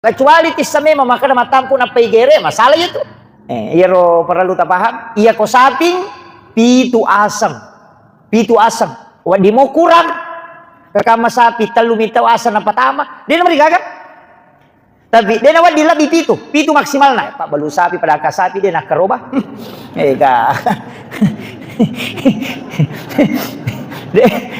Kecuali tisame mamakana matampu na paigere, masalah itu. Iro perlu tak paham. Iya ko saping pitu asam. Pitu asam. Wadi mo kurang. Kakama sapi telu mitau asam na patama. Dia na merigagap. Tapi dia na wadi labi pitu. Pitu maksimal na. Pak balu sapi pada sapi dia nak kerubah.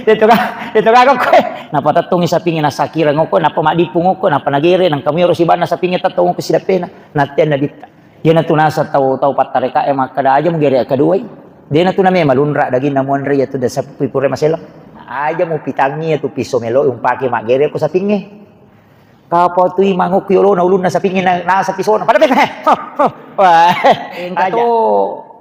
Dia tukang ko. Napa tatungi sa pingin na sakira ngoko, napa madipu ngoko, napa nagere nang kami harus ibana sa pingin tatungo ko sila pena. Natian na dita. Dia na tunasa tau patareka makada aja mugere kaduay. Dia na tuname malunra daging namuan riya tu da sa pipure masela. Aja mo pitangi tu piso melo yung pake magere ko sa pingi. Kapo tu mangok yolo na ulun na sa pingin na sa piso na. Pada peka. Wah. Ato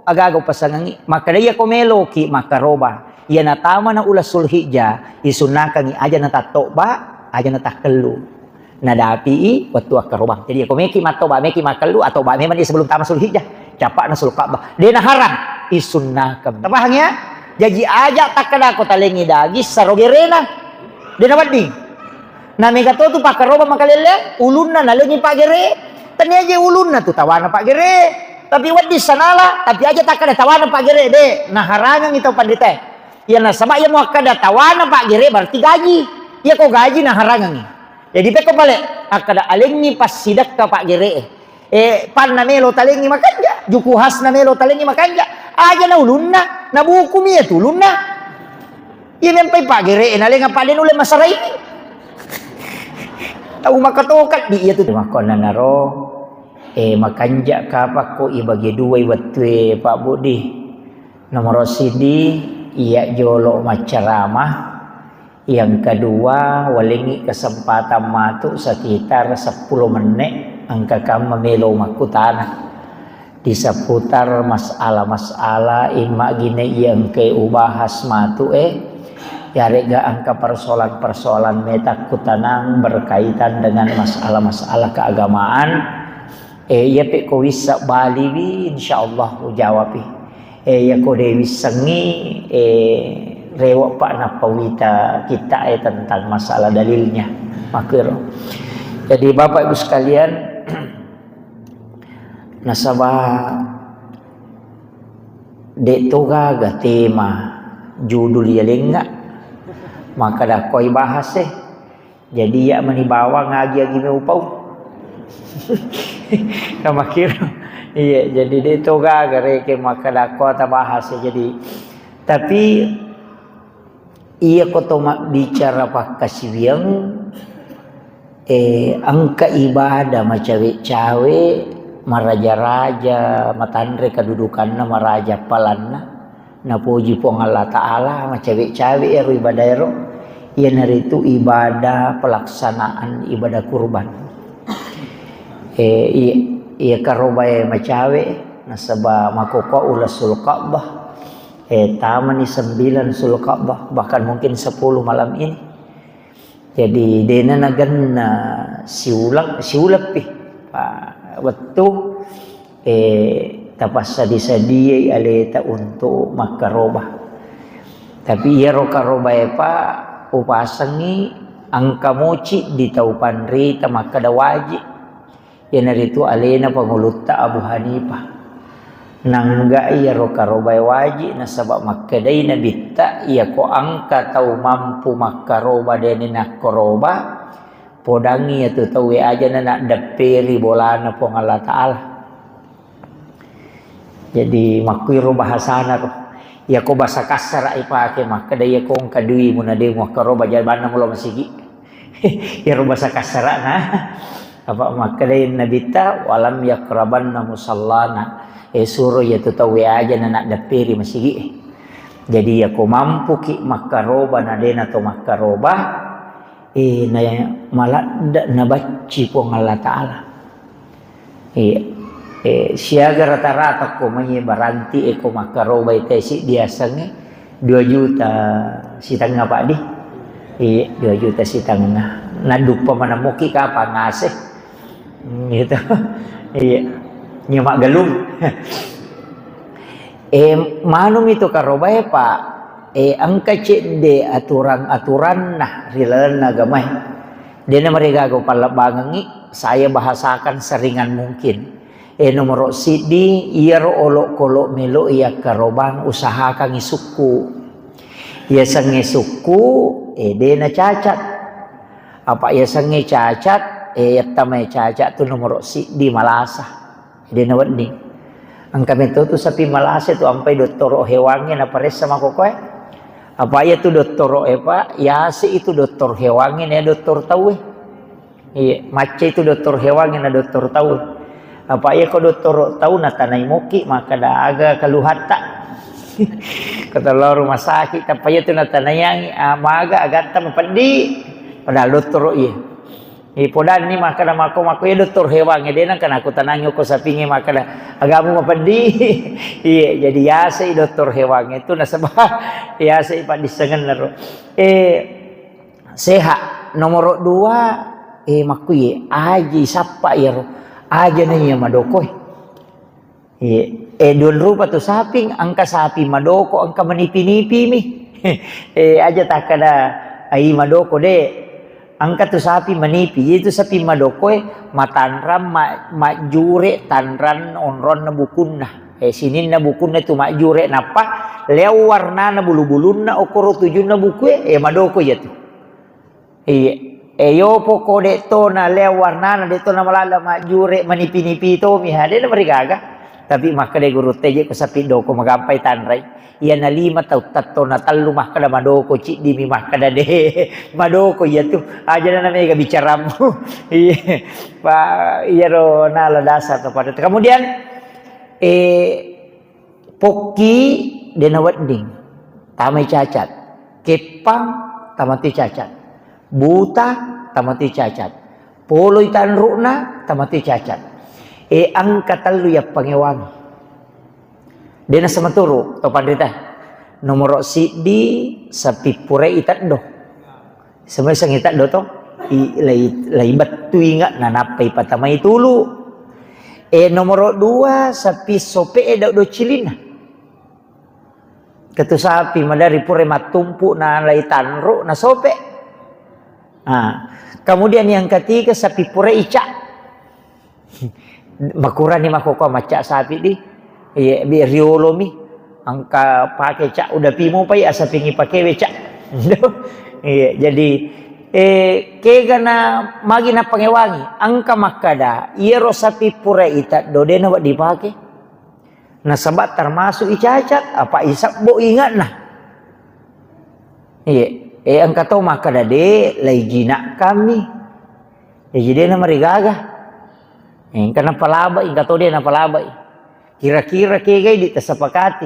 agagaw pasangangi. Makadaya ko melo ki makaroba. Ia na tama na ulas sulhijjah isunakang aja na tato ba aja na takelu na dapi waktu akarobah. Jadi ako meki mato ba meki makelu atau ba memang dia sebelum tama sulhijjah capak na sulkabah dia na harang isunakang tabahnya jadi aja takada ko talengi dagi sarogerena dia na wading na megato tu pakaroba makalele ulun na nalengi pagere tani aja ulun na tu tawana pagere tapi wadi sanala tapi aja takada tawana pagere de na harangan itu pandite. Ya na sama ya mau kada tawana pak gere berarti gaji. Ya kok gaji nah harangan. Jadi peko balik akada alengi pas sidak ka pak gere. Pan na melo talengi makanja, juku has na melo talengi makanja. Aja na ulunna, na buku mi tu ulunna. Ya mempai pak gere na lenga pa den ule masarai. Tahu makatokat di iya tu makon na naro. Makanja ka pa ko ibagi duway watwe Pak Budi. Nomor sidi iya jolo macaramah. Yang kedua walingi kesempatan matu sekitar 10 menit angka kam memelo makutana di seputar masalah-masalah ima gine yang ke ubahas matu yarega angka persoalan-persoalan metakutanang berkaitan dengan masalah-masalah keagamaan ya pe ko wisa bali insyaallah ujawapi ya ko dewi sengi rewak pak napawita kita tentang masalah dalilnya makir. Jadi Bapak Ibu sekalian nasabah detoga ga tema judul ya lengga maka dah koi bahas jadi ya menibawa ngagi me upau kamakir iya jadi detoga gareke maka dah kota bahas jadi tapi iya kotoma bicara pak kasibiang angka ibadah macawe-cawe maraja-raja matandre kedudukanna maraja palanna na puji pong Allah Ta'ala macawe-cawe ibadah ero iya naritu ibadah pelaksanaan ibadah kurban iya karobae macawe nasaba makoko ulasul Ka'bah taman 9 sulkabah bahkan mungkin 10 malam ini. Jadi dena nagan siulap Pak waktu tapasa disadiyai aleta untuk makarobah. Tapi ya rokarobah Pak upasangi angka moci di taupan rita makada wajib. Ya naritu alena pangulutta Abu Hanifah. Nangga iya rokaroba wajib nasabak makadai nabitta iya ko angka tau mampu makaroba deni nak koroba podangi itu tahu aja nak daperi bolana pong Allah Ta'ala. Jadi makuiro bahasana ko iya ko bahasa kasar ipake makadai iya ko kadui munade makaroba jabana mulo masigi iya ro bahasa kasar nah apa makadai nabitta walam yakrabanna musallana suruh ya tu tahu aja nak dapiri masih jadi aku mampu ki makaroba nadena atau makaroba na malah na baci pong Allah Ta'ala siaga rata-rata ko may baranti ko makaroba itesi biasanya 2 juta sitang Pak di 2 juta sitang naduk pamanamuki ka pangasih gitu iya nyemak galung manum itu karobae Pak angka cek de aturan-aturan nah rilan agamai Dia mereka go palabangangi, saya bahasakan seringan mungkin. Nomor sidi iya olok kolok melo iya karobang usahakan isuku. Iya sange suku dia na cacat. Apa iya sange cacat tamay cacat tu nomor sidi malasa. Dia na wading. Ang kami tu sapi malasa tu ampai doktor hewangi na pares sama kokoy. Apa iya tu doktor pak? Ya si itu doktor hewangi na doktor tahu. Iya, macam itu doktor hewangi na doktor tahu. Apa ya kau doktor tahu na tanai moki maka dah agak kaluhata kata rumah sakit apa ya tu na tanai maga agak tam pedi pada doktor iya podan ni maka dah mako ya doktor hewan dia nak aku tananyo ko sapingi maka dah agamu mapedi iya jadi ya si doktor hewan itu na sebab ya si pak disengen naro sehat nomor 2 makuye aji sapa ya aja nih ya madokoy. Don rupa tu saping angka sapi madoko angka manipi-nipi mi. Aja tak kada ai madoko de. Angka tu sapi manipi itu sapi madokoy matanram majure tanran onron na bukunna. Sinin na bukunna tu majure napa leo warna na bulu-bulun na okoro tujun na bukue madoko ya tu. Yo poko de to na lewar na de to na malala majure manipi-nipi to mi hade na marigaga tapi maka de guru teje ko sapi doko magampay tanray iya na 5 taw tatto na tallu mah kada madoko ci di mi mah kada de madoko ya tu aja na mega bicara mo iya pa iya ro na ladasa to pada kemudian poki de na wading tamay cacat kepang tamati cacat buta tamati cacat poloy tanruna tamati cacat ang katalu ya pangewangi dena samaturo to pandita nomor sidi sapi pure itat do semisang itat do to lai batu ingat nanapai patamay tulu nomor 2 sapi sope do cilina ketu sapi madari pure matumpu na lai tanru na sope. Kemudian yang ketiga sapi pura ica. Makuran ni makoko maca sapi di. Bi riolo mi. Angka pakai cak udah pimo pa ya sapi ngi pakai weca. Jadi kega na magi na pangewangi angka makada iero sapi pura ita dode na wak dipakai. Na sabat termasuk icacat apa isap bo ingat nah. Angka tau maka dade lai jinak kami. Jadi na marigaga. Karena palaba ingka tau dia na palaba. Kira-kira kegay di tasapakati.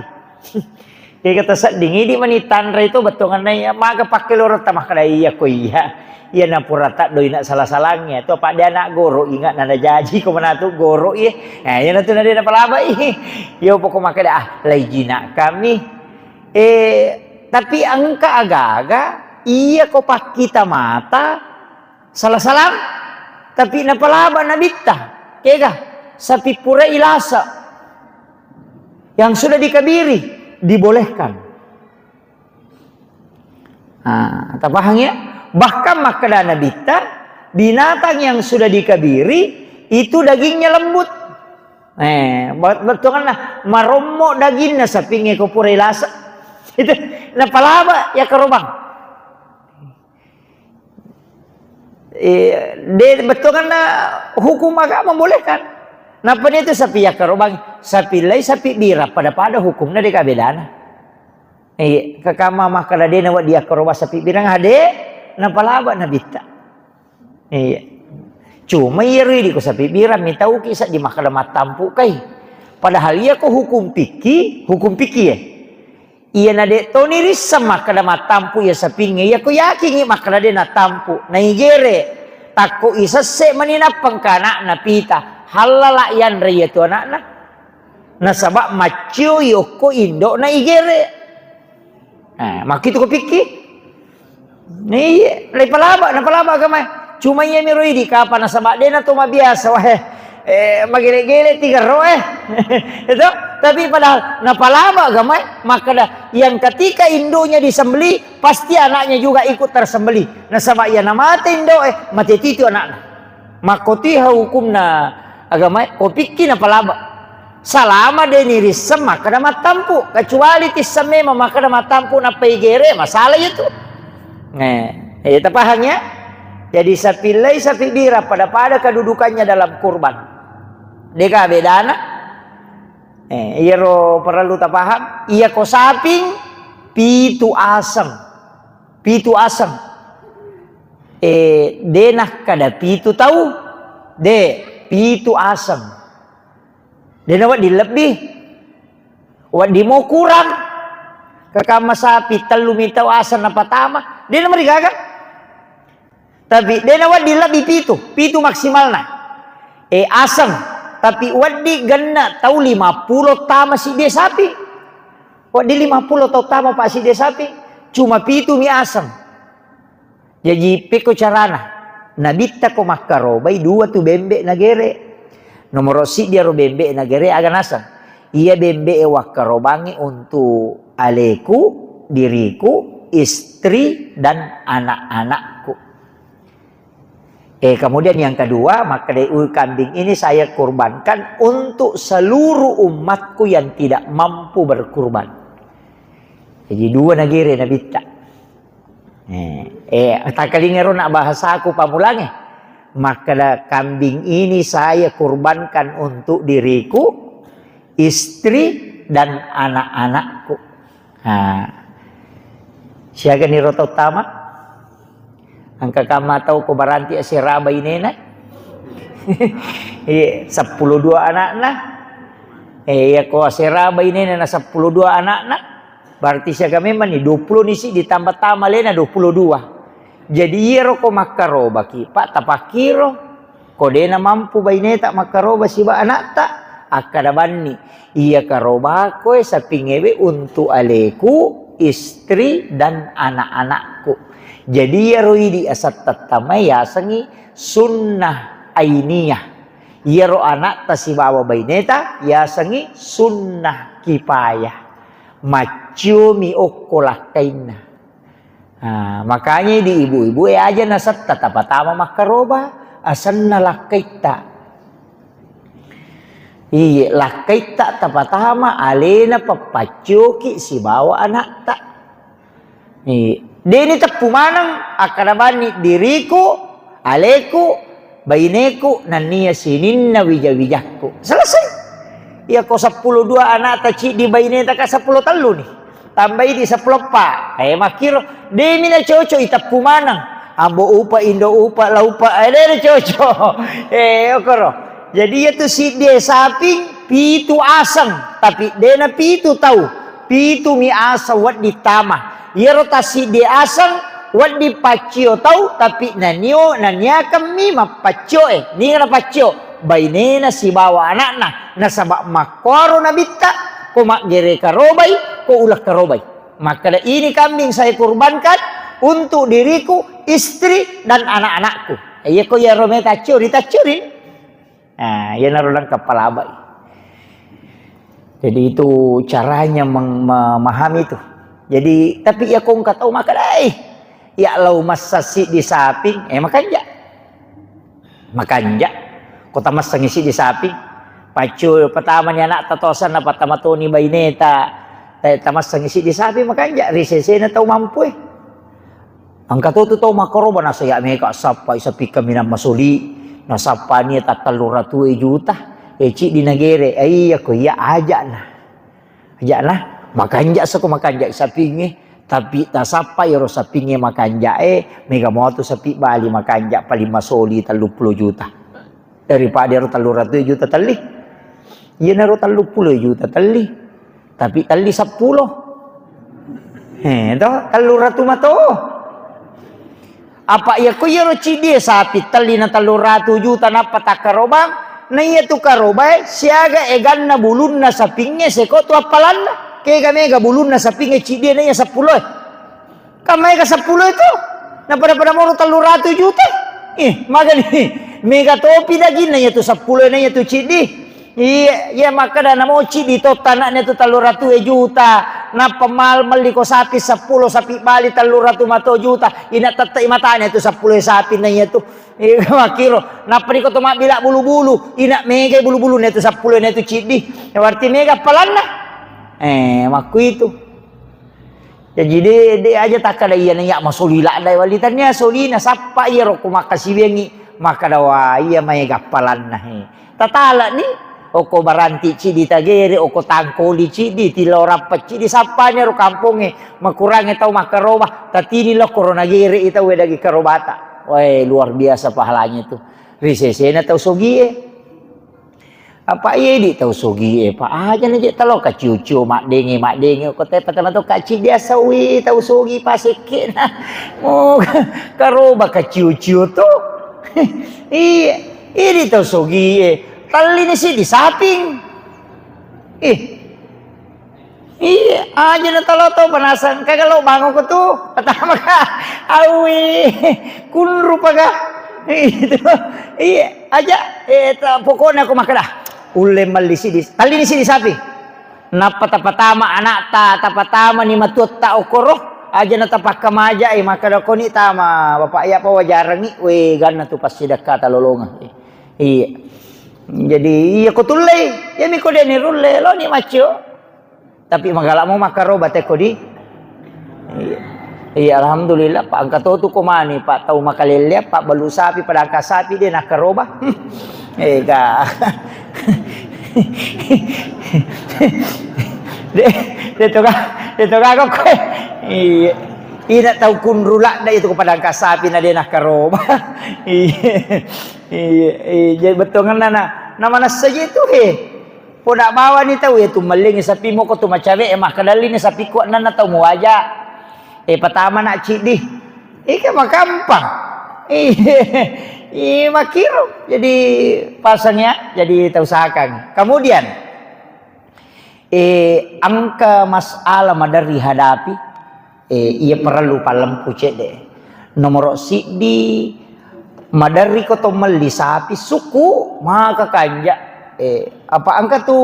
Kaya kata sa dingi di manitan ra itu betongan na iya maga pakiloro tamah kada iya ko iya. Iya na purata doi na salah-salangnya. To pak dia nak goro ingat nada jaji ko manatu goro iya. Iya na tu na dia na palaba iya. Yo poko maka dah lai jinak kami. Tapi angka aga-aga iya ko pak kita mata salah-salang tapi napalaba nabita kega sapi pura ilasa yang sudah dikabiri dibolehkan tapahang ya bahkan makada nabita binatang yang sudah dikabiri itu dagingnya lembut betul kan marommo dagingnya sapi ko pura ilasa itu napalaba ya kerobang betul kan hukum agama membolehkan. Napa itu sapi ya karobang sapi lai sapi bira pada hukumnya di kabedana. Kakama makala dia nawat dia karobang sapi bira ngade napa laba nabita. Cuma iri di ko sapi bira minta kisah di makala matampu kai. Padahal ia ko hukum piki ya. Iya nade toni risama kada matampu ya sapinge ya ko yakin makala de natampu na igere takko isa se maninapang kana na pita halala yan re tu anak na sabab macio yoko indo na igere makito ko piki ni lai palaba na palaba kamay cuma iya miroi di kapan na sabab de na to mabiasa wah magile-gile tiga roe. Itu, tapi padahal napalama gamay, maka dah yang ketika induknya disembeli, pasti anaknya juga ikut tersembeli. Nasaba ia namate indo mati itu anaknya. Makotiha hukumna agamay, kopiki napalama. Salama deniri semak kada matampu, kecuali tisame maka kada matampu na paigere, masalah itu. Itu pahamnya. Jadi sapilai sapibira pada kedudukannya dalam kurban. Deka bedana. Iya ro perlu tak paham. Iya ko saping pitu asam. Pitu asam. Denah kada pitu tahu. Pitu asam. Dena wat dilebih. Wat di mau kurang. Kakama sapi telu mitau asam na patama. Dena mereka kan? Tapi dena wat dilebih pitu maksimalna. Asam. Tapi wat di gana tahu 50 tama si dia sapi. Wat di 50 tahu tama pak si dia sapi. Cuma pitu mi asam. Jadi peko carana. Nabita ko makarobai 2 tu bembe nagere. Nomor si dia ro bembe nagere aga nasa. Ia bembe wakarobangi untuk aleku, diriku, istri dan anak-anakku. Kemudian yang kedua, maka dari kambing ini saya kurbankan untuk seluruh umatku yang tidak mampu berkurban. Jadi 2 nagere nabita. Tak kalingero nak bahasa aku pamulangi. Maka kambing ini saya kurbankan untuk diriku, istri dan anak-anakku. Siaga ni roto tama. Angka kama tahu ko baranti asiraba inena. 10 anak-na. Ya ko asiraba inena na 10 anak-na. Berarti siaga memang ni 20 ni si ditambah tama lena 22. Jadi iro ko makaroba ki pak tapakiro kodena mampu baineta makaroba si ba anak tak akadabanni iya karoba ko sa pingewe untuk aleku, istri dan anak-anakku. Jadi iro idi asat tatamaya sangi sunnah ainiyah. Iro anak ta si bawa baineta ya sangi sunnah kipayah. Macumi okolah kaina. Makanya di ibu-ibu aja nasat tatapatama makaroba asan na lakaita. Iya lakaita tapatama alena papacoki si bawa anak tak. Deni tapumanang akarabani diriku, aleku, baineku, nania sinin na wijawijakku. Selesai. Iya ko 12 anak taci di baineta ka 10 telu nih. Tambah di 10 pak. Makiro demi na cocok itap kumanang. Ambo upa indo upa laupa ada cocok. Okoro. Jadi itu si dia sapi pitu asam, tapi dia na pitu tahu. Pitu mi asa wat ditama. Ia rotasi dia asam wat dipacio tahu, tapi nanio nanya kami mapacio ni na pacio. Bainena si bawa anakna nasabak makoro nabita. Ko mak gere karobay, ko ulah karobay. Maka ini kambing saya kurbankan untuk diriku, istri dan anak-anakku. Iya ko ya rome ditacurin. Ya narulang kepala bay. Jadi itu caranya memahami itu. Jadi tapi ya kong tahu maka dai. Ya lau masasi di saping, makanja. Kota mas ngisi di saping. Pacu pertama ni anak tatosan na pertama tu ni baineta tamas ngisi di sapi makanya risese na tahu mampu angka tu tahu makoroba na saya meka sapa isapi kami na masuli na sapa ni tatalura 2 juta cik di nagere aku ya aja na makanja sa ko makanja sapi ni tapi ta sapa yo sapi ni makanja mega mo tu sapi bali makanja pali masuli 30 juta daripada ro talura 2 juta tali. Ia naruh 30 juta tali. Tapi tali 10. Toh taluratu mato. Apa ya ko yero cidi sapi tali na 300 juta na patakarobang na iya tu karobay siaga egan na bulun na sapinge seko tu apalan na kaya kami ga bulun na sapinge cidi na iya 10. Kamay ka 10 itu na pada mo 300 juta. Magani mega topi daging na tu 10 na tu cidi. Iya maka dana mo cidi to tanaknya tu 300 juta. Na pemal-mal ko sapi 10 sapi bali 300 mato juta. Ina tatay matanya tu 10 sapi na tu. Makiro na pari ko to mabila bulu-bulu. Ina mega bulu-bulu na tu 10 na tu cidi. Berarti mega palan na. Maku itu. Jadi dia aja tak ada iya nanya masolila dai walitannya solina sapa iya ro makasih bengi maka dawa iya mega palan na tatala ni oko baranti cidi tagere oko tangkoli cidi tilora cidi sapanya ro kampunge makurangi tau makaroba tatini lo corona gere ita we dagi karobata. Woi luar biasa pahalanya itu. Risesena tau sogie. Apa iya di tau sogie pa aja nih talo ka cucu mak denge ko te patama to ka ci dia sawi tau sogi paseke na oh karoba ka cucu to iya ini tau sogie tali ni si di saping iya aja na talo to panasan kagalo bango ko to patama ka awi kunru paga itu iya aja pokoknya aku makalah ule malisi dis tali ni sini sapi napatapatama anak tapatama ni matut ta okoro aja na tapak kamaja maka dako ni tama bapak ya pa wajaran ni we ganna tu pasti dekat lolonga iya jadi iya ko tulay ya mi ko de ni rulle lo ni macho tapi magala mo makaroba te ko di iya alhamdulillah pak angka tu ko mani pak tau makalilya pak balu sapi pada angka sapi dia nakaroba ka dia toka ko ina tau kunrula da itu kepada angka sapi na dia nakaroba jadi betul ngana na mana saja itu poda bawa ni tahu ya tu maling sapi mo ko tu macawe mah kadali ni sapi ko na tau mo aja pertama nak cidi ka makampang makiro jadi pasangnya jadi usahakan. Kemudian angka masalah madari hadapi ia perlu palempu cede nomor sidi madari ko to meli sapi suku maka kanja apa angka tu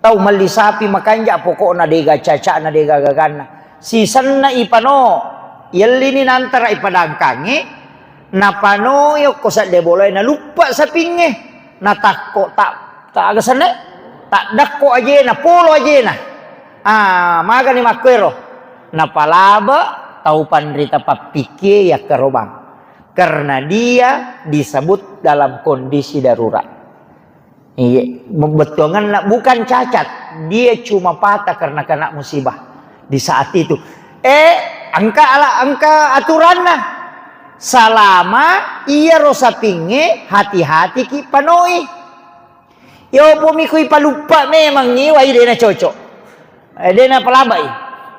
tau meli sapi makanja pokokna dega caca na dega gagana sisanna ipano yelini nantara ipadangkange napano yo kosa de boleh na lupa sapinge na takko tak aga sana tak dakko aja na polo aja na maga ni makwero na palaba tau pandrita papike ya kerobang karena dia disebut dalam kondisi darurat. Iya betongan bukan cacat dia cuma patah karena kena musibah di saat itu angka aturan nah salama iya rosa pinge hati-hati ki panoi yo bumi ku ipalupa memang ngiwa ide cocok dena palabai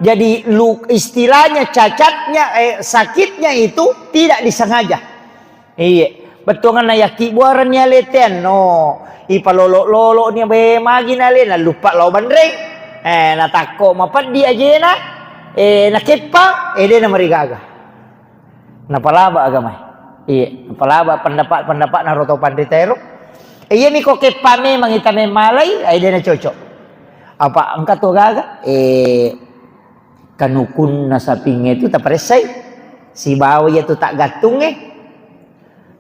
jadi istilahnya cacatnya sakitnya itu tidak disengaja iya betongan na yaki buarannya leten no ipalolo nya be magi na le na lupa lo bandreng na takko mapat dia jena na kepa dena marigaga napalaba agama iya napalaba pendapat na roto panditero iya mi ko kepame mangitame malay ay dia na cocok apa angka to gaga kanukun na sa pinge tu taparesay si bawa ya tu tak gatung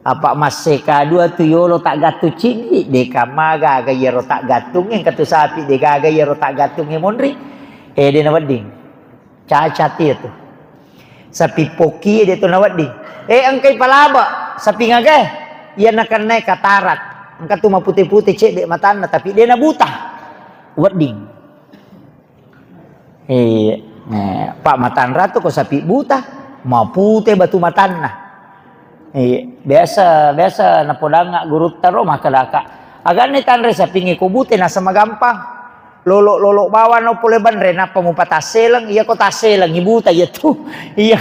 apa maseka dua tu yolo tak gatu cini deka maga ga yero tak gatung katu sapi deka ga yero tak gatung monri dia na wedding cacat itu sapi poki dia tu nawat di angkai palaba sapi ngaga ia nakan naik katarak angka tu putih-putih cek dek matana tapi dia na buta wedding pak matan ratu ko sapi buta mau putih batu matana biasa na podanga gurut taro makalaka agane tanre sapi ngikubute na sama gampang lolo bawa no pole banre na pamupataselang iya ko taselang ibuta ya tu iya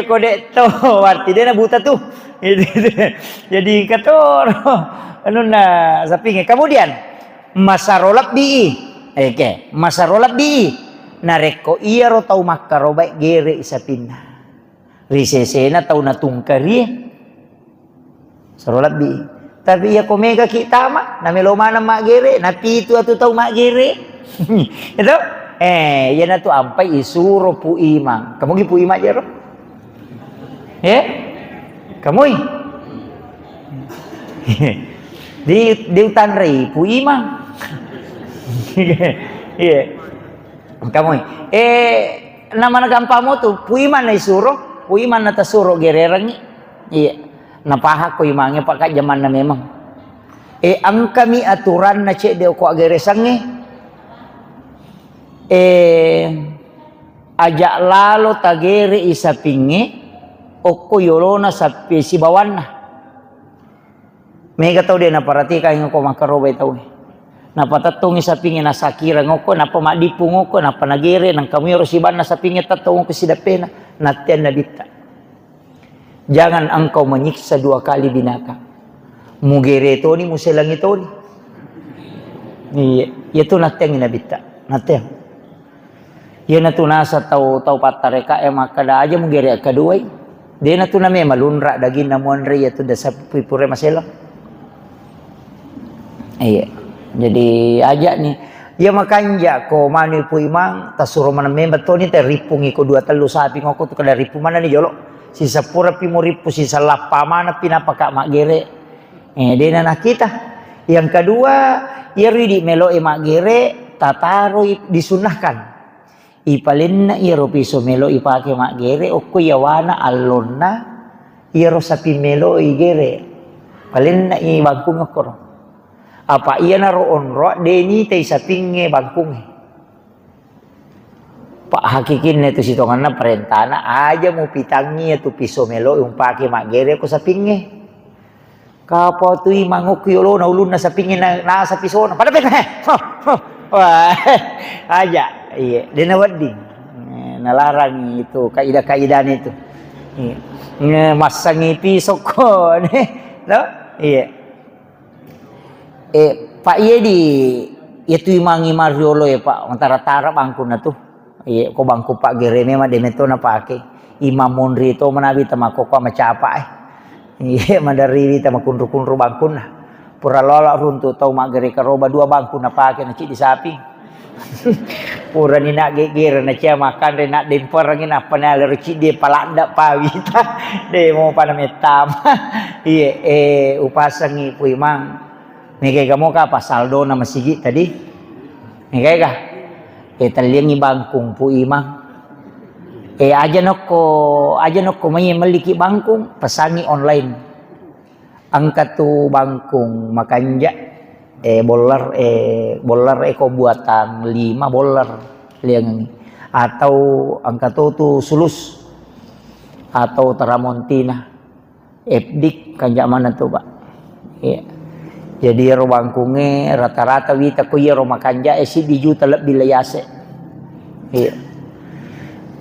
ko dek to arti dia na buta tu jadi kator anu na sapi kemudian masarolap bi masarolap bi nareko iya ro tau makaroba gere isapinna risesena tau natungkari Suruh lebih. Tapi ya komega kita mah, na melo mana mak gere, na pitu atu tau mak gere. Itu ya na tu ampai isuro pu imang. Kamu gi pu imang aja ro? Kamu di utan rei pu imang. Iya. Kamu nama gampamo tu pu imang na isuro, pu imang na tasuro gere rangi. Iya. Napaha ko imangnya pakai zaman na memang. Ang kami aturan na cek deo ko agere sange. Ajak lalo tagere isa pinge oko yolona sa si bawana. Mega tau dia na paratika yang ko makarobay tau. Na patatong isa pinge na sakira ngoko na pamadipu ngoko na panagere nang kamuyoro si bana sa pinge tatong ko si dapena na ten na dita. Jangan engkau menyiksa dua kali binatang. Mugere to ni muselang ito ni. Iya, itu nateng inabita. Nateng. Yan na to nasa tau patareka makada aja mugere kadua. Dia na to na may malunra dagin na muanre ito da sa pipure maselang. Iya. Jadi aja nih. Ya makanya ko manu po imang tasuro man member to ni teripung ko dua telu sapi ngoko to kada ripu mana ni jolo. Sisa pura pimuripu sisa lapa mana pinapaka mak gere. Dia na kita. Yang kedua, iri di melo mak gere tataro disunahkan. Ipalin na iro piso melo ipake mak gere oku yawana alonna iro sapi melo igere. Palin na ibangkung okoro. Apa iya na roon ro deni tay sapinge bangkung. Pak hakikin itu sitongan na perintana aja mau pitangi itu piso melo yung pake magere ko sa pinge. Kapo tu imangok yolo na ulun na sa pinge na sa piso na. Pada pek wah aja iya dina wedding nalarang itu kaidah-kaidah itu. Masangi piso ko no iya. Pak iya di itu imangi mariolo ya Pak antara-tara bangku na tuh. Iya, ko bangku pak gere memang demeto na pake. Imam Munri to manabi tamako ko macapa Iya, mandari tamakundru-kundru bangku na. Pura lola runtu tau magere karoba dua bangku na pake na ci di sapi. Pura ni nak gegere na cia makan re nak demper ngin apa na lerci de palanda pawita. De mo panametam. Iya, upasangi pu imang. Nih kamu ka pasaldo na masigi tadi. Nih ka taliangi bangkung pu imang. Aja noko may maliki bangkung pasangi online. Angkat tu bangkung makanja bolar ko buatan 5 bolar liang atau angkat tu sulus atau teramontina epdik kanja mana tu Pak. Jadi ro bangkunge rata-rata wita ko yero makanja si di juta lebih layase.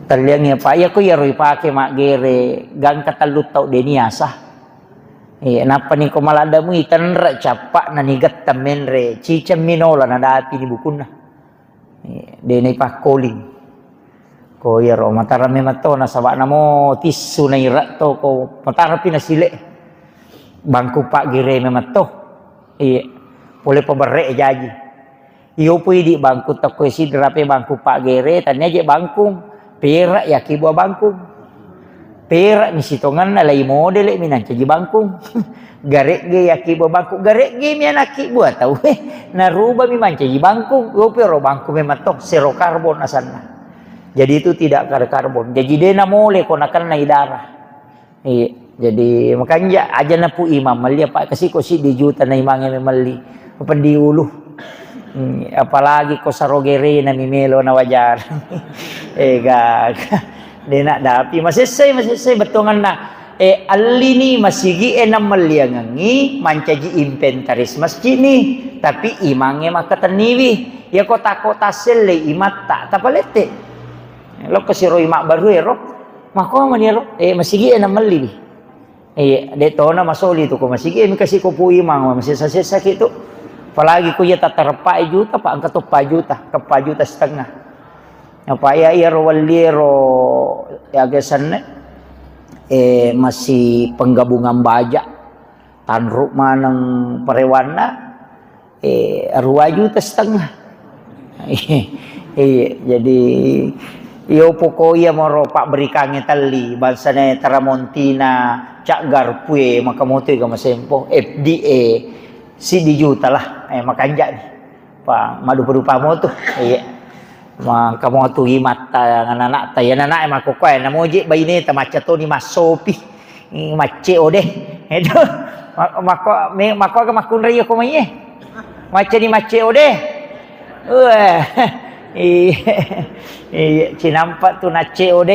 Terliangnya Pak ya ko yero ipake mak gere gang katalut tau deniasa. Napa ni ko malada mu itanra capak na nigat tamenre cicam minola na dati ni bukuna. Dene pa calling. Ko yero matara me mato na sawa na mo tisu na ira to ko matara pinasile. Bangku Pak gere me mato. Boleh pemberek jaji. Iyo pui di bangku toko si derape bangku Pak gere tanya je bangkung perak ya kibu bangkung perak misi tongan alai model minan caji bangkung garek ge ya kibu bangkung garek ge mi anak buat tahu naruba mi mancaji bangkung yo pero bangku memang tok zero karbon asalna. Jadi itu tidak ada karbon. Jadi dena mole konakan na darah. Jadi makanya aja na pu imam mali Pak kasi ko si di juta na imange memali pandi ulu. Apalagi ko sa rogere na mimelo na wajar. Gag. Dena dapi masisay betongan na alini masigi enam maliangangi mancaji inventaris masjid ni tapi imange makataniwi ya kota-kota sele imata tapalete. Lo kasiro imak baru ero. Mako maniro masigi enam mali. Deto na masoli tu ko masigi mi kasi ko pu imang masisa gitu. Apalagi ko ya tatarpa juta pa ang katupa juta, kapa juta setengah. Apa ya iro waliro ya gesan masih penggabungan baja tanruk manang parewana 2,5 juta. Jadi iyo pokoya moro pak berikannya tali bansane Tramontina cak garpue makamoto ga masempo FDA si di juta lah makanja nih pa madu pamo tuh makamoto mata anak ta yan anak makokoy namoji bayine ta macato ni masopi mace ode itu mako ga makunri ko maye mace ni mace ode iya cinampak tu na COD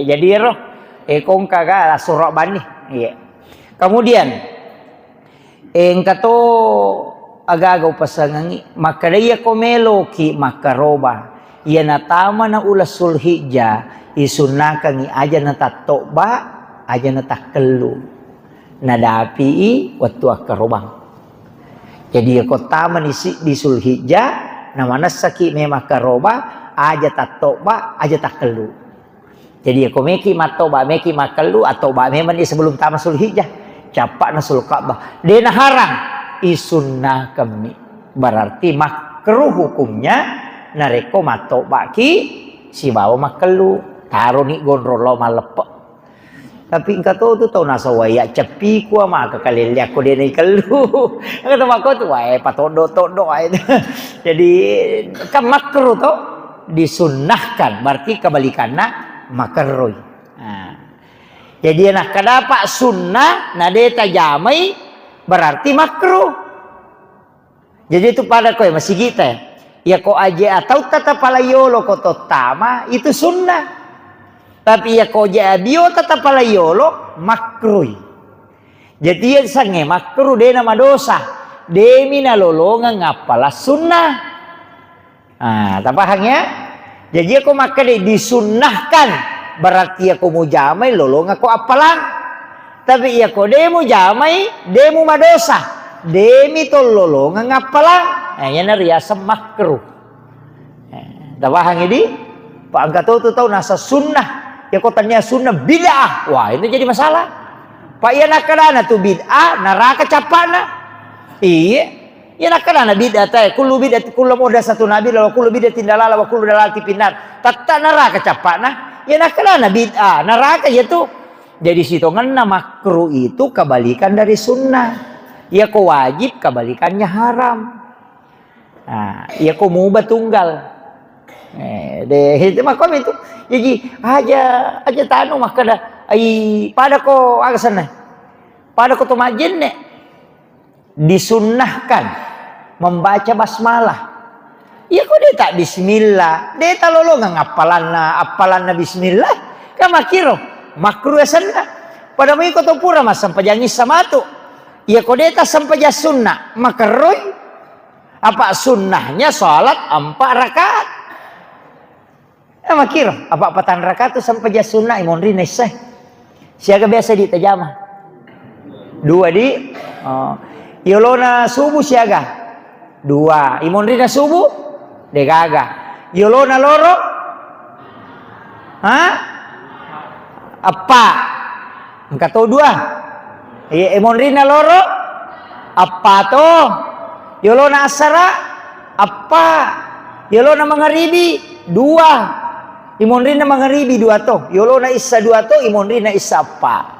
jadi roh kong kaga surok bani kemudian kato agaga pasangangi maka dia komelo ki makaroba ia natama na ulas sulhijja isunnakan aja na tatoba aja na takelu nadapi waktu akarobang jadi ko tama di sulhijja namana saki memang karoba aja tatoba aja takelu jadi aku meki matoba meki makelu atau ba memang sebelum tamat sulhijjah capak nasul Ka'bah dena harang isunnah kami berarti makruh hukumnya nareko matoba ki si bawa makelu taruh ni gondrolo malepek tapi engkau tu tahu nasa waya cepi ku ama kakalilia ko dena kelu kata mako tu wae patondo itu jadi kan makruh tu disunnahkan berarti kebalikanna makruh jadi nak kadapak sunnah nadeta jamai berarti makruh jadi itu pada koe masih kita ya ko aja atau tata palayolo ko tama itu sunnah tapi ya ko jabio tetap pala yolo makruh. Jadi ya sange makruh de nama dosa. Demi na lolongan ngapala sunnah. Tapahangnya. Jadi aku maka disunnahkan berarti aku mau jamai lolongan aku apalan. Tapi ya ko demu jamai demu madosa. Demi to lolongan ngapalan. Ya riasa makruh. Tapahangnya di Pak angkat tahu nasa sunnah. Ya kau tanya sunnah bid'ah. Wah ini jadi masalah. Pak ya nakadana tu bid'ah neraka capana. Iya. Ya nakadana bid'ah teh. Kullu bid'ah kullu muhdatsatun nabi lalu kullu bid'atin dalalah wa kullu dalalatin finnar. Tatta neraka capana. Ya nakadana bid'ah neraka ya tu. Jadi sitongan makruh itu kebalikan dari sunnah. Ya kau wajib kebalikannya haram. Ya kau mubah tunggal. Itu makom itu jadi aja tanu maka dah pada ko agasan pada ko tumajin disunnahkan membaca basmalah ya kok dia tak bismillah dia tak lolongan apalan bismillah kan makiro makruh sanna pada mai ko to pura mas sampai jangis sama tu ya kok dia tak sampai sunnah makruh apa sunnahnya salat 4 rakaat makiro apa patan rakaat tu sampai jasuna imonri neseh siaga biasa di tajama 2 di yolona subuh siaga 2 imonri na subuh degaga yolona loro apa engka to 2 imonri na loro apa to yolona asara apa yolona magharibi 2 imonrina magharibi 2 to yolona isa 2 to imonrina isa apa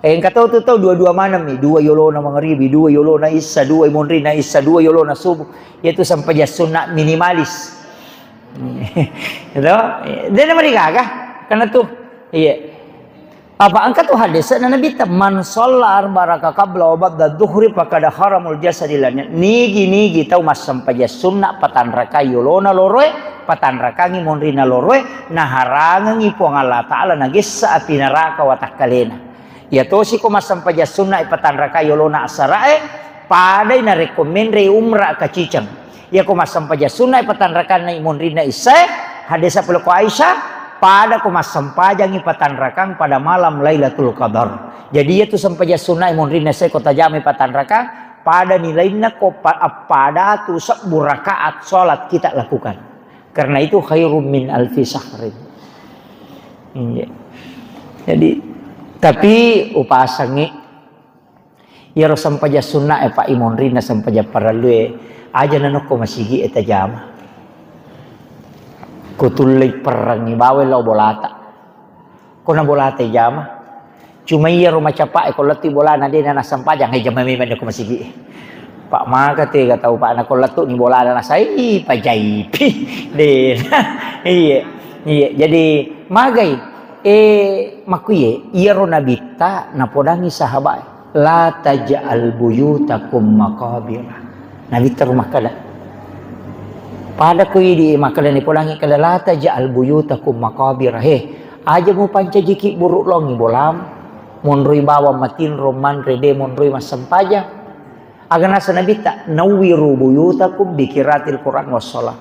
kata tu tahu 2 mana nih 2 yolona magharibi 2 yolona isa 2 imonrina isa 2 yolona subuh yaitu sampai ya sunnah minimalis itu dia nama digagah karena tuh iya apa angkat tuh hadis na nabi man shalla arba'aka qabla wa ba'da dhuhri faqad haramul jasadilanya nigi tahu mas sampai ya sunnah patan raka yolona loroe patan raka ngimonrina loroe nah harangan ipong Allah taala nagis sa api neraka wa takalena ya to si ko mas sampai ya sunnah patan raka yolona asarae padai na rekomende umrah ka cicang ya ko mas sampai ya sunnah patan raka na imonrina isa hadis apel ko Aisyah pada kumas sampajang ipatan rakang pada malam Lailatul Qadar. Jadi itu sampaja sunnah imonrina saya kota jami patan rakang pada nilainya pada tu 10 rakaat salat kita lakukan. Karena itu khairum min alfi syahrin. Jadi tapi upasangi Ya ro sampaja sunnah Pak imonri na sampaja paralue aja nano ko masigi eta jama. Kutulay perang ni bawel lo bolata. Ko na bolata jama. Cuma iya ro macapa ko lati bolana de na sampaja ngai jama me ko masigi. Pak maka te tahu Pak na ko latu ni bolana na sai pajaipi. De. Iya. Iya jadi magai makuye iya ro nabita na podangi sahabat. La taj'al buyutakum maqabira. Nabi rumah kada. Pada ku di makala ni polangi kada la taj'al buyutakum maqabira. Aja mu panca jiki buruk longi bolam. Monrui bawa matin roman rede monrui masampaja. Agana Nabi tak nawiru buyutakum bikiratil Quran was shalah.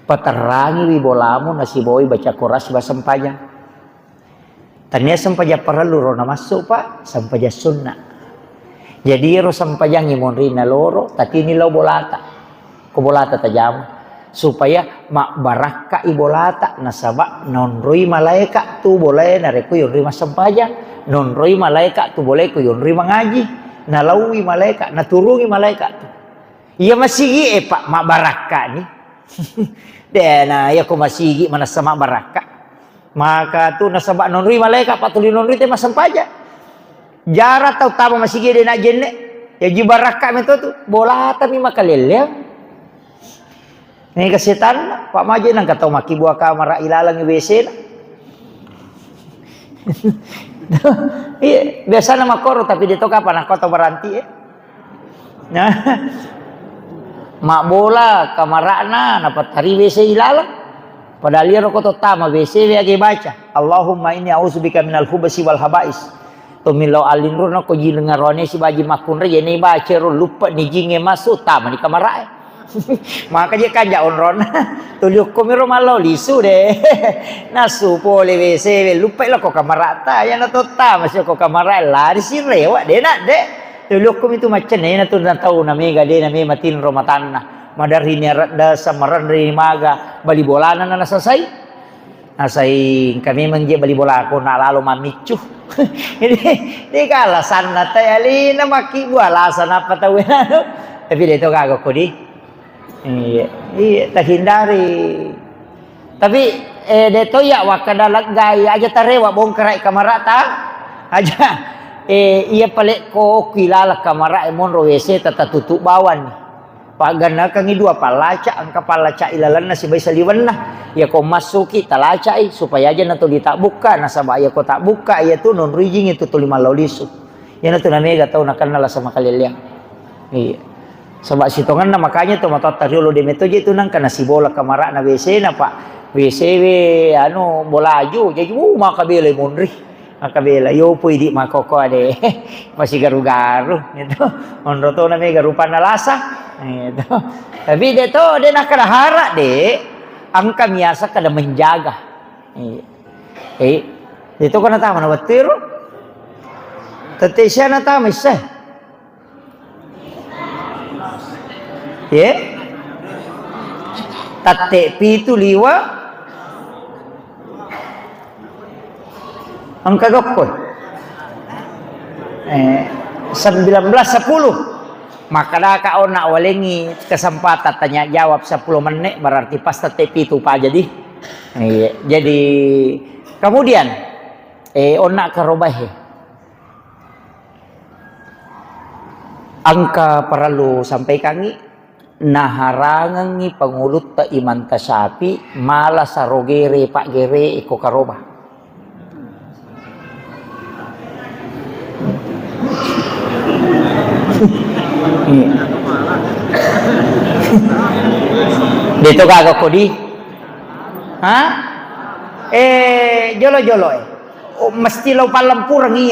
Paterangi wi bolamu nasi boy baca Quran basampaja. Tanya sampaja perlu rona masuk Pak, sampaja sunnah. Jadi ro sampaja ngimonri na loro, tapi ni lo bolata. Ko bolata tajam supaya mak baraka ibolata nasaba non roi malaika tu boleh na reku yon rima sampaja, non roi malaika tu boleh ku yon rima ngaji, na lawi malaika, na turungi malaika tu. Iya masigi Pak mak baraka ni. Dena ya ko masigi mana sama baraka. Maka tu nasabak nonri malaikat patuli nonri te masampaja. Jara tau tama masih gede nak jenne. Ya jibaraka meto tu bola tapi makalelem. Ni kesetan Pak Maje nang katau maki buah kamar ilalang WC. Iya, biasa nama koro tapi dia toka apa nak kota beranti Nah. Mak bola kamarana dapat hari WC ilalang. Padahal dia rokok tama WC lagi baca. Allahumma inni a'udzubika minal khubasi wal habais. To milau alinrun ko jilengarone si baji makunre ye ni baca ro lupa ni jinge masuk tama di kamar ai. Maka je kanja onron. Tuliuk ko miro malo lisu de. Nasu pole WC lupa lo ko kamar ta ya na to tama si ko kamar la di si rewa de nak de. Tuliuk ko itu macam ni na tu na tahu na mega de na me matin romatanna. Madari ni da samaran ri maga bali bolana na nasasay. Nasay kami mangje bali bola ko na lalo mamicu. Ini alasan na tay ali na maki bu alasan apa tahu tapi dito kago ko di. Iya tak hindari. Tapi dito ya wakadalag gaya aja tarewa bongkarai kamarata aja. Iya pale ko kilala kamara mon rowese tata tutup bawan. Pagana kangi dua palaca angka palaca ilalan na si bay saliwan na ya ko masuki talaca supaya aja nato tak buka nasaba ya ko tak buka ya tu non rijing itu tu lima laulisu ya nato na mega tau nakanala sama kaliliang iya sabak sitongan na makanya to mata tariolo de metoje itu nang kana si bola kamara na WC na Pak WC we anu bolaju jadi makabele monri makabela yo pwede makoko ade masih garu-garu gitu onro to na mega rupa na lasa itu. Tapi dia tu dia nak kena harap dek angka biasa kena menjaga. Dia tu kena tahu mana betul. Tetesya na tahu misal. Ya. Tate pitu liwa. Angka gokoi. 19:10. Maka dah kau nak walengi kesempatan tanya jawab 10 menit berarti pas tepi itu Pak jadi kemudian onak kerubah angka perlu sampai kangi naharangangi pengulut ta iman tasapi malah sarogere Pak gere iko karobah. Dito kagak kodi, jolo mesti lo palampurangi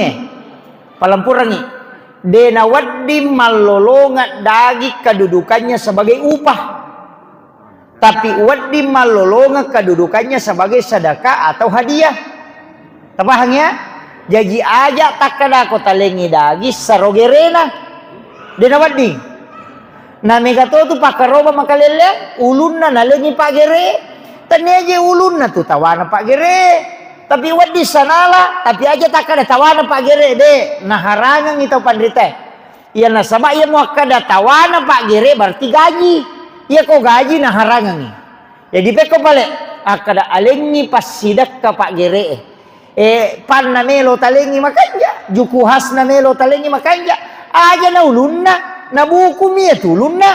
palampurangi. Dena waddi malolongat dagi kedudukannya sebagai upah, tapi waddi malolongat kedudukannya sebagai sedekah atau hadiah. Tabahnya, jadi aja tak kada kota lengi dagi sarogerena. Dena waddi. Na mega to tu pakaroba makalele ulunna na lengi Pak gere. Tanya je ulunna tu tawana Pak gere. tapi wat di sanala tapi aja tak ada tawana Pak Gere de nah harangan itu pandrite iya nah sama iya mau kada tawana Pak Gere berarti gaji iya kok gaji nah harangan jadi peko balik akada alengi pas sidak ka Pak Gere pan na melo talengi makanja juku has na melo talengi makanja aja na ulunna na buku mi tulunna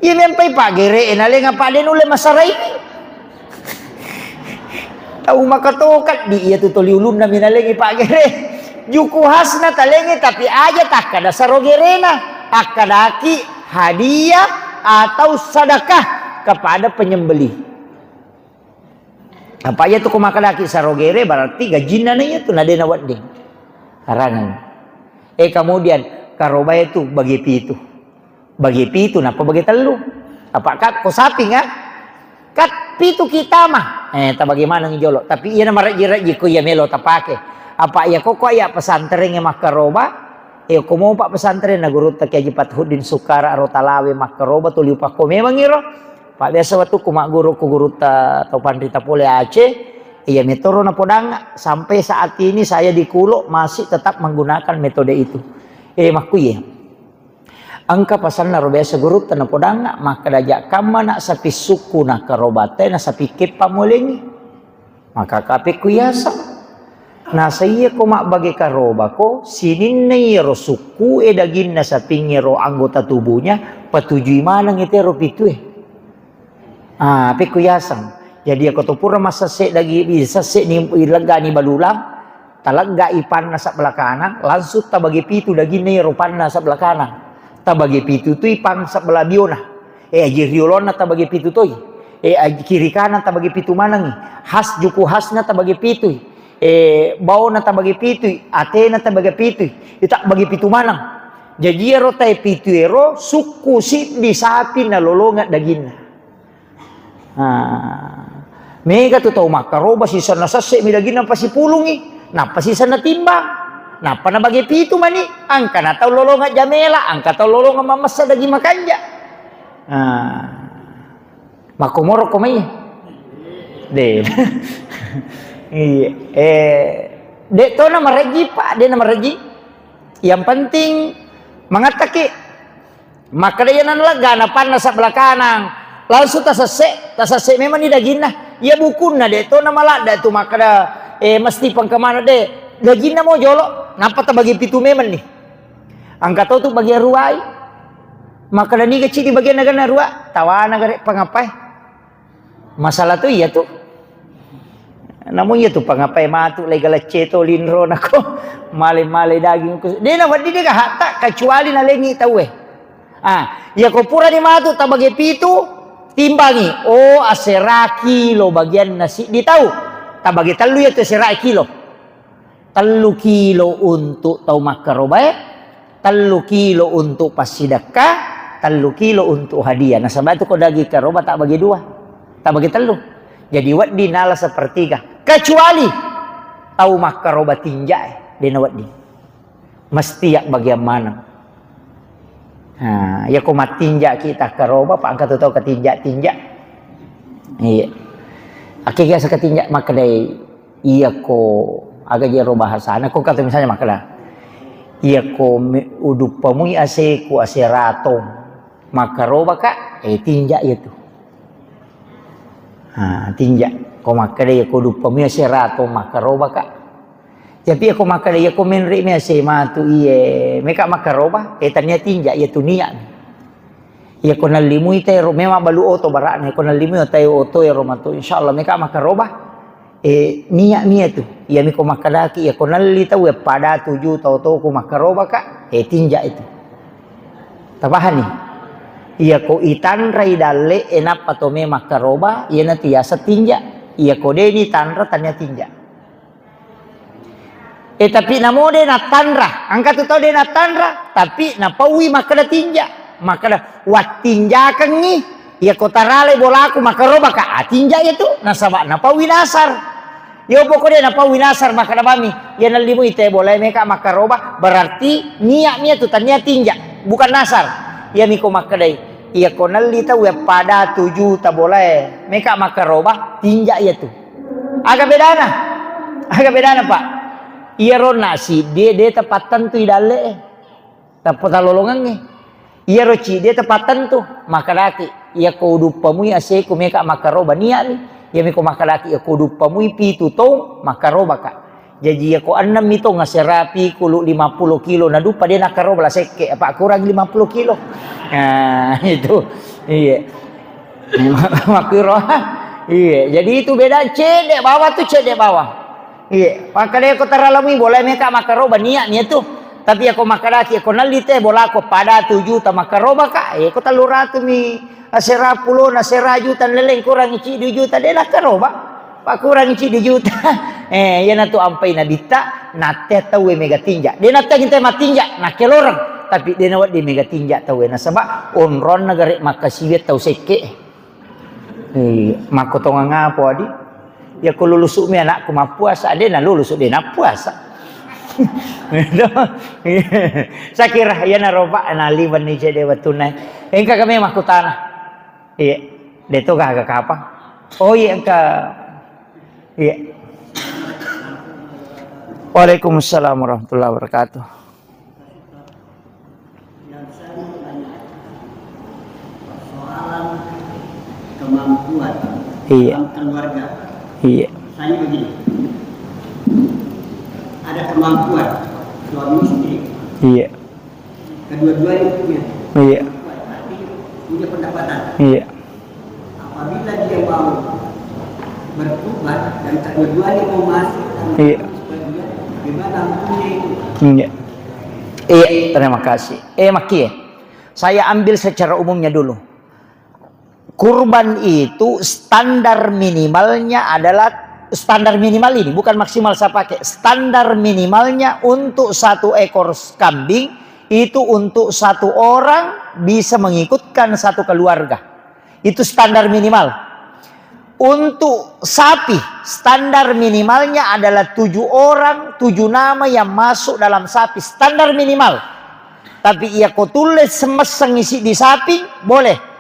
iya mempai Pak Gere nalenga Pak den ule masarai tahu makatokat di iya tutuli ulun na minalengi Pak Gere juku hasna talengi tapi aja tak kada sarogerena akadaki hadiah atau sedekah kepada penyembelih apa aja tuh kumakadaki sarogere berarti gajina na itu nadena wading harangan kemudian karoba itu bagi pitu napa bagi telu apakah kau sapi nggak kat pitu kita mah tak bagaimana ngijolo tapi iya nama raji ko ya melo tapake apa ya kok ya pesantren yang makaroba ko mau pak pesantren na guru tak Haji Fathudin Sukara Rotalawe makaroba tuli upah ko memang ngiro pak biasa waktu ku mak guru atau pandita pole Aceh iya metode na podang sampai saat ini saya di Kulo masih tetap menggunakan metode itu maku ya angka pasal na robesa guru tanah podanga maka dajak kamana sapi suku na karobate na sapi kepa molengi maka kape kuyasa na saya ko mak bagi karoba ko sinin na iro suku dagin na sapi ngero anggota tubuhnya patujui manang itero pitu pe kuyasang jadi ako tupura masase dagi bisa se ni ilaga ni balulang talaga ipan na sa belakang langsung tabagi pitu dagin na iro pan na sa belakang tabagi pitu tu ipang sebelah biona jiriolona tabagi pitu toy kiri kanan tabagi pitu manangi has juku hasna tabagi pitu bau na tabagi pitu atena tabagi pitu itak bagi pitu manang jadi ero tay pitu ero suku si di sapi na lolonga dagina mega tu tau makaroba sisa na sase mi dagina pasi pulungi napa sisa na timbang nah pana bagi pitu mani angka na tau lolonga jamela angka tau lolonga mamasa dagi makanja makomoro komai de dek to nama reji pak de nama reji yang penting mengataki maka dia nan laga na pana sa belakang langsung tasase memang ni dagina ya bukun na dek to nama lada tu maka da mesti pangkamana de gajina mo jolo napa ta bagi pitu memen nih angka tau tu bagian ruai maka dani kecil di bagian negara ruai tawana gare pangapai masalah tu iya tu namun iya tu pangapai matu legala ceto linro nako male daging ko dia na wadi dia hatta kecuali na lengi tahu ya ko pura di matu ta bagi pitu timbangi asera kilo bagian nasi di tahu ta bagi telu ya tu asera kilo 3 kilo untuk tau makaroba 3 kilo untuk pasidakah 3 kilo untuk hadiah nah sebab itu kau dagi karoba tak bagi 2 tak bagi 3 jadi wat dinala sepertiga kecuali tau makaroba tinja dina wat di mesti yak bagian mana ya kau mat tinja kita karoba pak angkat tau ketinja iya akhirnya seketinja maka dai iya ko agak jero bahasa anak kok kata misalnya makalah iya ko udup pamui ase ku ase rato makaroba kak tinja itu tinja ko makada ya ko udup pamui ase rato makaroba kak tapi aku makada ya ko menri me ase matu iye meka makaroba tanya tinja ya tu niat ya ko nalimui tero memang balu oto barane ko nalimui tayo oto ya romato insyaallah meka makaroba niat tu ya miko makadaki ya konali tahu ya pada 7 tahu ko makaroba ka tinja itu tabahan nih iya ko itanra idale enak atau me makaroba iya nanti ya setinja iya ko deni tanra tanya tinja tapi namo de na tanra angkat tu tahu de na tanra tapi na pawi makada tinja makada wat tinja kan ni iya ko tarale bolaku makaroba ka tinja itu nasaba na pawi nasar yo pokoknya napa winasar maka nabami ya nalimu ite boleh meka makaroba berarti niatnya tu tanya tinja bukan nasar ya miko makadai ya konali tahu ya pada 7 tak boleh meka makaroba tinja ya tu Agak beda na Pak. Iya ro nasi dia tepatan tu idale. Tapi lolongan ni. Iya ro ci dia tepatan tu makaraki. Iya ko dupamu ya se ko meka makaroba niya ni. Ya meko makaraki ya ko dupamu pitu to makaroba ka. Jadi ya ko 6 itu ngaserapi kulu 50 kilo na dupa dia nakaroba la seke apa kurang 50 kilo. Nah, itu. Iya. Makiro. Iya, jadi itu beda cedek bawah tuh cedek bawah. Iya, maka dia ko taralami boleh meka makaroba niat tu. Tapi ako makaraki ako nalite bola ko pada 7 juta makaroba ka. Eh ko taluratu mi asera pulo na sera juta leleng kurang ici 2 juta dia nakaroba. Pak kurang ici 2 juta. Yan na to ampay na dita nate tawe mega tinja. Dia nate kita matinja na kelorang. Tapi dia nawat di mega tinja tawe na sabak onron nagare makasiwet tau seke. Mako tonga ngapo adi ya ko lulusuk mi anakku mapuasa dia na lulusuk dia na puasa. Saya kira ya na roba na liban ni jede watunai engka kami makutana iya deto ga apa oh iya engka iya. Waalaikumsalam warahmatullahi wabarakatuh. Kemampuan dalam keluarga. Iya. Misalnya begini, ada kemampuan suami istri. Iya. Kedua-duanya punya. Iya. Tapi punya pendapatan. Iya. Apabila dia mau bertobat dan kedua-duanya mau masuk dan iya. Gimana punya itu? Iya. Terima kasih. Maki. Saya ambil secara umumnya dulu. Kurban itu standar minimalnya adalah standar minimal ini bukan maksimal saya pakai. Standar minimalnya untuk 1 ekor kambing itu untuk 1 orang bisa mengikutkan 1 keluarga. Itu standar minimal. Untuk sapi standar minimalnya adalah 7 orang 7 nama yang masuk dalam sapi standar minimal. Tapi ia ko tulis semeseng isi di sapi boleh.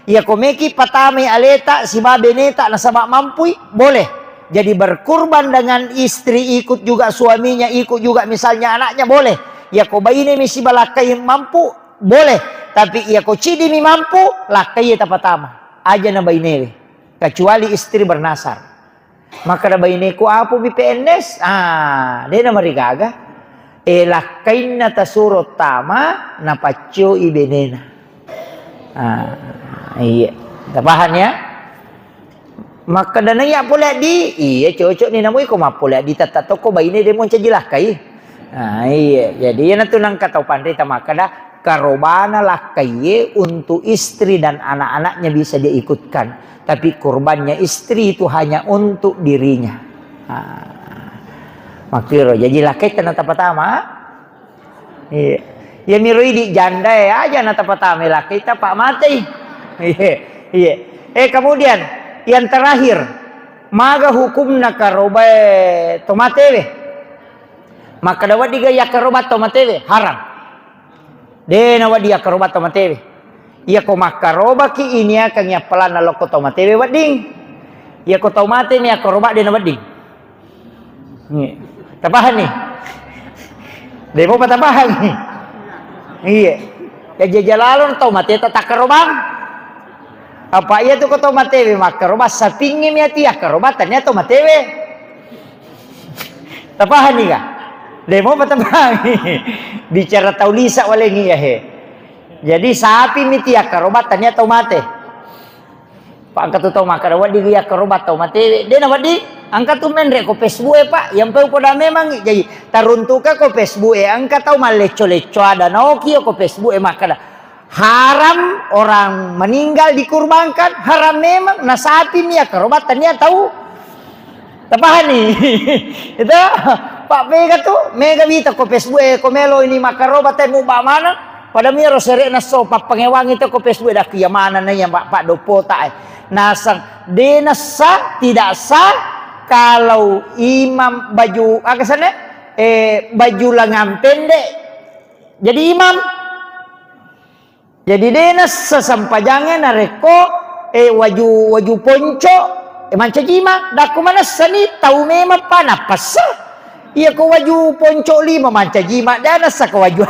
Ya komeki patame aleta si babeneta nasabak mampui boleh. Jadi berkurban dengan istri ikut juga suaminya ikut juga misalnya anaknya boleh. Ya ko baine misi balakai mampu boleh. Tapi ya ko cidi mi mampu lakai tapatama aja na baine kecuali istri bernasar. Maka na baine ko apo bi PNS dia na marigaga lakai na tasurot tama na pacio ibenena. Iya, tapahan ya. Maka dana ya pula di, iya cocok ni namui ko mapula di tata toko bayi ni demo cajilah kai. Iya, jadi ya natu nang kata pandai maka dah karobana lah kai untuk istri dan anak-anaknya bisa dia ikutkan. Tapi kurbannya istri itu hanya untuk dirinya. Makiro jadi lah kai tanah pertama. Iya, ya miroi di janda ya aja nata pertama lah kita pak mati. Iya. Kemudian yang terakhir, maga hukumna karoba tomatewe. Maka dapat digaya karoba tomatewe haram. De nawa dia karoba tomatewe. Ia ko makaroba ki ini akan ya pelana loko tomatewe wading. Ia ko tomate mi karoba de na wading. Tabahan nih. Demo patabahan nih. Iya. Ya jajalalon tomate tak karobang. Apa iya tu koto matewe makaroba sapingi mi ati akarobatannya to matewe. Tapahan nih ka? Demo patapang. Bicara taulisa walengi ya he. Jadi sapi mi ti akarobatannya to mate. Pak angkat tu makaroba di ya akarobat to matewe. Dia na wadi angkat tu menre ko Facebook pak. Yang peu pada memang jadi taruntuka ko Facebook angkat tau maleco-leco ada nokio ko Facebook makada. Haram orang meninggal dikurbankan haram memang nah sapi mia kerobatannya tahu tapahan nih itu Pak Mega tuh Mega bita ko Facebook ko melo ini makarobatan mu ba mana pada mia rosere na so papangewang itu ko Facebook dah kiamana na yang Pak Dopota nasang denasa tidak sah kalau imam baju sana baju lengan pendek jadi imam. Jadi denas sesampajangnya nareko waju ponco manca jima daku mana sani tahu memang panapas iya ko waju ponco lima manca jima dana sa ko waju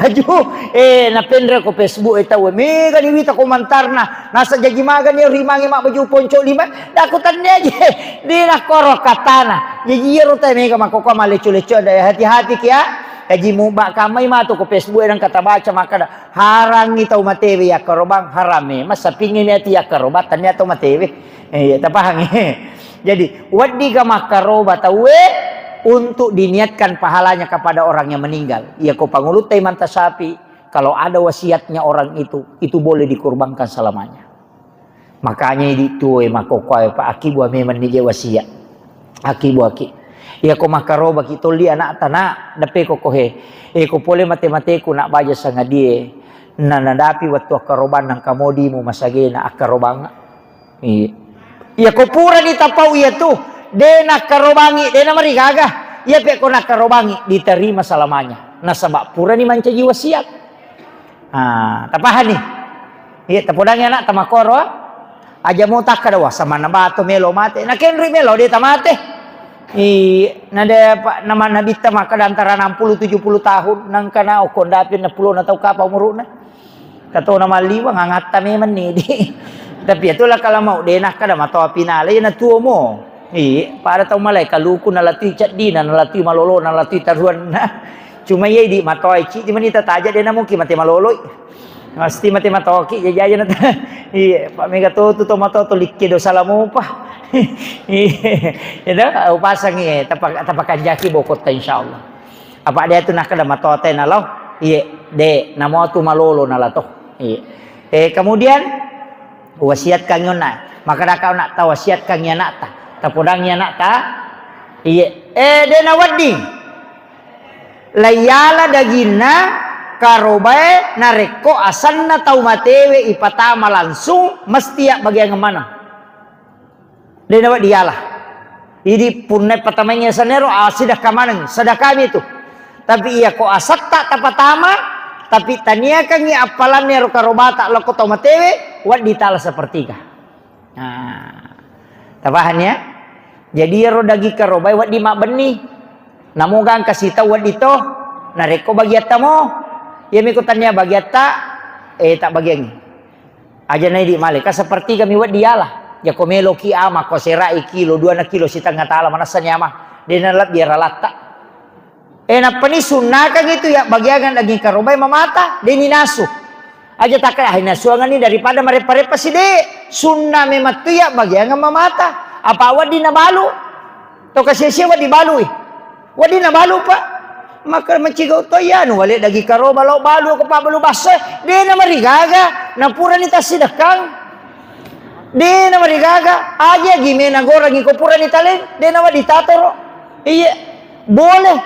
napendre ko Facebook tahu mega ni wita komentarna nasa jajimaga ni rimangi mak baju ponco lima daku tanya aja di nak koro katana jiro ta mega makoko malecu-lecu ada hati-hati kia kaji mubak kamay mato ko Facebook nang kata baca maka harangi tau matewe ya karobang harame mas sapingin ya tiya karobatan ya tau matewe tapahang jadi wadi ka makaroba tawe untuk diniatkan pahalanya kepada orang yang meninggal ya ko pangulut tay manta sapi kalau ada wasiatnya orang itu boleh dikurbankan selamanya makanya itu makoko pa akibu memang ni wasiat akibu aki ya ko makaroba kito li anak tanah dape ko kohe ko pole mate-mate ko nak baja sanga die na nadapi waktu akaroban nang kamodi mo masage na akarobanga ya ko pura ni tapau ya tu de nak karobangi de na marigaga ya pe ko nak karobangi diterima selamanya na sabab pura ni manca jiwa wasiat tapahan ni ya tapodang anak tamakoro aja mo takadawa sama na bato melo mate na kenri melo de tamate nada pak nama nabita maka antara 60-70 tahun nang kana o kondapin na pulo na tau ka pa umuruna kato na maliwa ngangata memang ni tapi itulah kalau mau denak kada matoa pinale na tuo mo para tau malai kaluku na lati chat di na lati malolo na lati taruan na cuma ye di matoi ci di manita taja de na mungkin mate malolo pasti mate matoki jajaja na pak mega to mato to likido salamu pa ida upasang tapakan jaki bokot ta insyaallah apa dia tu nak kada matote na law de namo tu malolo na lato kemudian wasiat kang yona maka kau nak tahu wasiat kang yana ta tapodangnya nak ta de na wadi layala dagina karobae nareko asanna tau matewe ipatama langsung mesti ya bagian mana dia dapat dialah. Ini punai pertamanya sanero asidah kamanan sedekah itu. Tapi ia ko asat tak tapatama tapi tania kan ni apalan nero karobata loko tomatewe wat ditala sepertiga. Tabahan ya. Jadi ro dagi karobai wat di mak beni. Namo gang kasih tahu wat dito nareko bagiata mo. Ya miku tanya bagiata tak bagian. Aja nai di malika seperti kami wat dialah. Ya komelo ki ama ko serai kilo 2 kilo sitang tala manasanya mah denalap biar latta enak pani sunnah kan gitu ya bagian daging karobai mamata deni nasu aja tak kayak nasu ngani daripada marepa-repa si de sunnah memang tu ya bagian mamata apa wadi na balu to kasih wadi balu wadi na balu pak maka mencigau to ya nu wale daging karoba lo balu ko pa balu basa de na marigaga na pura ni tasidakang de na marigaga aja gimana goreng ko pura ni talen de na wadi tatoro iya boleh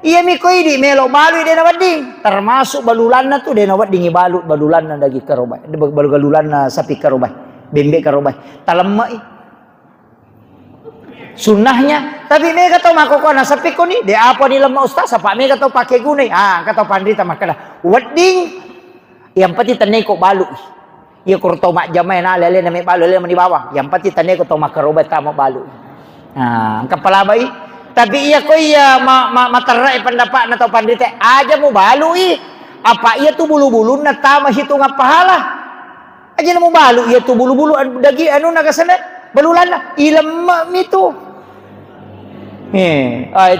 iya mi ko idi melo balu de na wadi termasuk balulan na tu de na wadi ngibalut balulan na dagi karobai balulan na sapi karobai bembe karobai talemma sunnahnya tapi mega tau makoko na sapi ko ni de apa ni lemma ustaz apa mega tau pakai gunai kata pandita makada wedding yang pati tanai ko balu ia kurto mak jamai na lele na may balu lele mani bawah yang pati tanai ko to makarobat tamo balu kepala bayi tapi iya ko iya materai pendapat na to pandita aja mo balu apa iya tu bulu-bulu na tama hitung pahala aja na mo balu iya tu bulu-bulu dagi anu nagasana balulan na ilam itu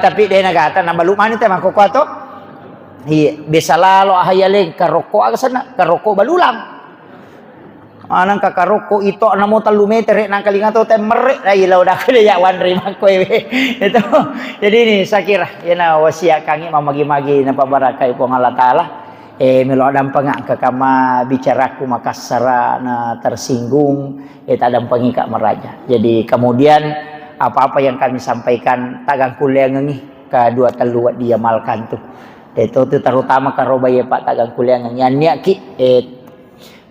tapi dia nagata na balu mani tayo makukwato bisa lalo ahayaling karoko agasana karoko balulang anang kakaroko ito namo 3 meter nang kalingato tay merek na ilaw da kada ya wan rima ko itu jadi ini saya kira yana wasiat kangi mamagi-magi na pabarakay po ng Allah Taala milo adam panga kakama bicaraku makasara na tersinggung tadang pangika meraja jadi kemudian apa-apa yang kami sampaikan tagang kuliah ngi kedua teluat diamalkan tuh itu terutama karobaya Pak tagang kuliah ngi niaki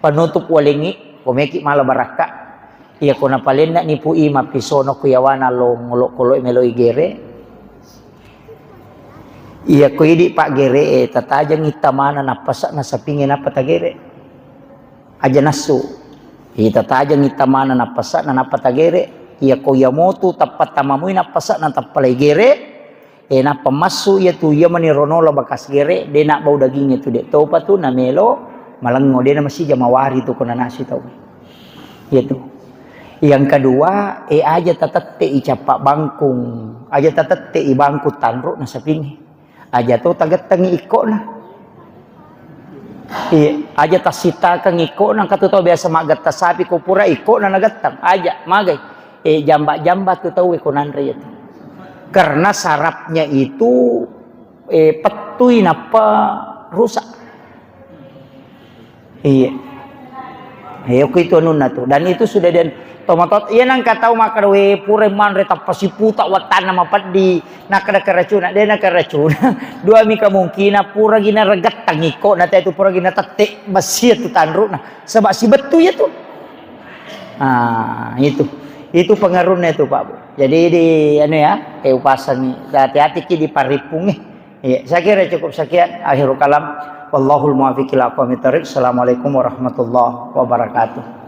penutup walingi komeki malah baraka iya ko napalenda ni pui mapisono kuyawana lo ngolok kolo melo igere iya ko idi Pak gere tatajang itamana napasa na sapingin apa tagere aja nasu ita tajang itamana napasa na napatagere Iya koyamoto tapat tamamu na pasak na tapalay gere. Na pamasu ya tu ya manironola bakas gere. De nak bau dagingnya tu de. Tau pa tu na melo malango de na masih jamawari tu kona nasi tau. Ya tu. Yang kedua, aja tatete icapak bangkung. Aja tatete i bangku tanro na sapingi. Aja tu tagat tangi iko na. Aja tasita kang iko na katuto biasa magat tasapi ko pura iko na nagatang. Aja magay. Jamba-jamba tu tahu ikonanre itu. Karena sarapnya itu petuin apa rusak. Iya. Itu anu na tu. Dan itu sudah dan tomatot iya nang katau makarwe pure man reta pasiputa watan mapat di nakada keracuna de nakaracuna dua mi kemungkinan pura gina regat tangiko na itu pura gina tete basia tu tanru nah sebab si betu ya tu. Itu pengaruhnya itu Pak Bu. Jadi di anu ya upasan hati-hati ki di paripung ya saya kira cukup sekian akhirul kalam wallahul muwaffiq ila aqwamit thoriq. Assalamualaikum warahmatullahi wabarakatuh.